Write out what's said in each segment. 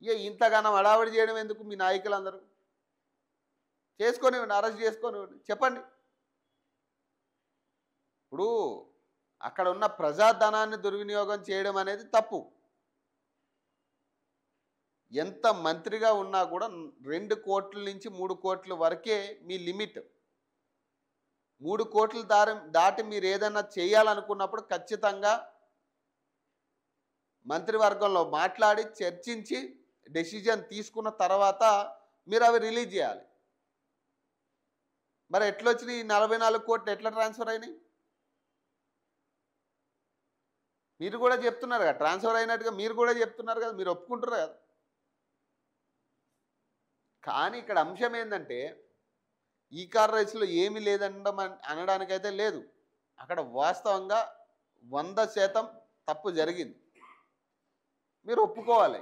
ఇక ఇంతగానం హడావిడి చేయడం ఎందుకు మీ నాయకులందరూ? చేసుకొనివ్వండి, అరెస్ట్ చేసుకొనివ్వండి. చెప్పండి. ఇప్పుడు అక్కడ ఉన్న ప్రజాధనాన్ని దుర్వినియోగం చేయడం అనేది తప్పు. ఎంత మంత్రిగా ఉన్నా కూడా 2,00,00,000 నుంచి 3,00,00,000 వరకే మీ లిమిట్. 3,00,00,000 దాటి మీరు ఏదైనా చేయాలనుకున్నప్పుడు ఖచ్చితంగా మంత్రివర్గంలో మాట్లాడి చర్చించి డెసిజన్ తీసుకున్న తర్వాత మీరు అవి రిలీజ్ చేయాలి. మరి ఎట్లొచ్చినాయి ఈ 44,00,00,000 ఎట్లా ట్రాన్స్ఫర్ అయినాయి? మీరు కూడా చెప్తున్నారు కదా, ట్రాన్స్ఫర్ అయినట్టుగా మీరు కూడా చెప్తున్నారు కదా, మీరు ఒప్పుకుంటున్నారు కదా. కానీ ఇక్కడ అంశం ఏంటంటే ఈ కార్ రేసులో ఏమీ అనడానికైతే లేదు. అక్కడ వాస్తవంగా 100% తప్పు జరిగింది. మీరు ఒప్పుకోవాలి,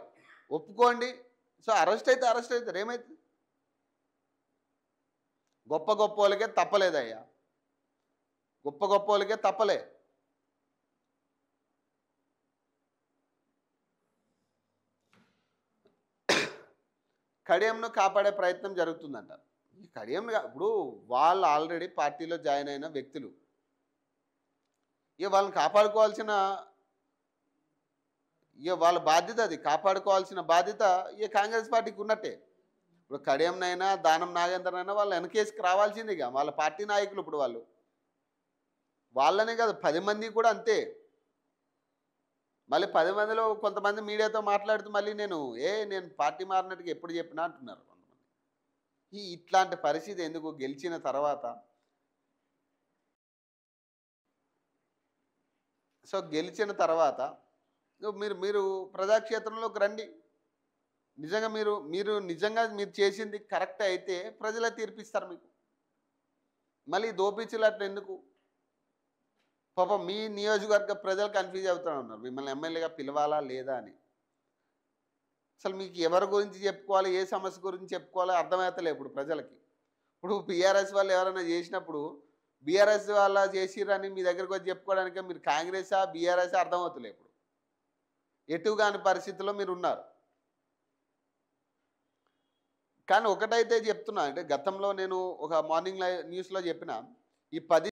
ఒప్పుకోండి. సో అరెస్ట్ అవుతారు, ఏమవుతుంది? గొప్ప గొప్ప వాళ్ళకే తప్పలేదయ్యా, గొప్ప గొప్ప వాళ్ళకే తప్పలే. కడియంను కాపాడే ప్రయత్నం జరుగుతుందంట. ఈ కడియంను ఇప్పుడు వాళ్ళు ఆల్రెడీ పార్టీలో జాయిన్ అయిన వ్యక్తులు, ఇక వాళ్ళని కాపాడుకోవాల్సిన వాళ్ళ బాధ్యత, అది కాపాడుకోవాల్సిన బాధ్యత ఇక కాంగ్రెస్ పార్టీకి ఉన్నట్టే. ఇప్పుడు కడియంనైనా దానం నాగేంద్రనైనా వాళ్ళు వెనకేసుకు రావాల్సింది. ఇక వాళ్ళ పార్టీ నాయకులు ఇప్పుడు వాళ్ళనే కాదు 10 మంది కూడా అంతే. మళ్ళీ 10 మందిలో కొంతమంది మీడియాతో మాట్లాడుతూ మళ్ళీ నేను పార్టీ మారినట్టుగా ఎప్పుడు చెప్పినా అంటున్నారు కొంతమంది. ఇట్లాంటి పరిస్థితి ఎందుకు? గెలిచిన తర్వాత గెలిచిన తర్వాత మీరు మీరు ప్రజాక్షేత్రంలోకి రండి. నిజంగా మీరు చేసింది కరెక్ట్ అయితే ప్రజలే తీర్పిస్తారు మీకు. మళ్ళీ దోపిచ్చులు అట్లా ఎందుకు? పాపం మీ నియోజకవర్గ ప్రజలు కన్ఫ్యూజ్ అవుతూ ఉన్నారు, మిమ్మల్ని ఎమ్మెల్యేగా పిలవాలా లేదా అని. అసలు మీకు ఎవరి గురించి చెప్పుకోవాలి, ఏ సమస్య గురించి చెప్పుకోవాలో అర్థమవుతలే ఇప్పుడు ప్రజలకి. ఇప్పుడు బీఆర్ఎస్ వాళ్ళు ఎవరైనా చేసినప్పుడు బీఆర్ఎస్ వాళ్ళ చేసిరని మీ దగ్గరకు వచ్చి చెప్పుకోవడానికి మీరు కాంగ్రెసా బీఆర్ఎస్ అర్థమవుతలే. ఇప్పుడు ఎటు కాని పరిస్థితిలో మీరు ఉన్నారు. కానీ ఒకటైతే చెప్తున్నా, అంటే గతంలో నేను ఒక మార్నింగ్ న్యూస్లో చెప్పిన, ఈ 10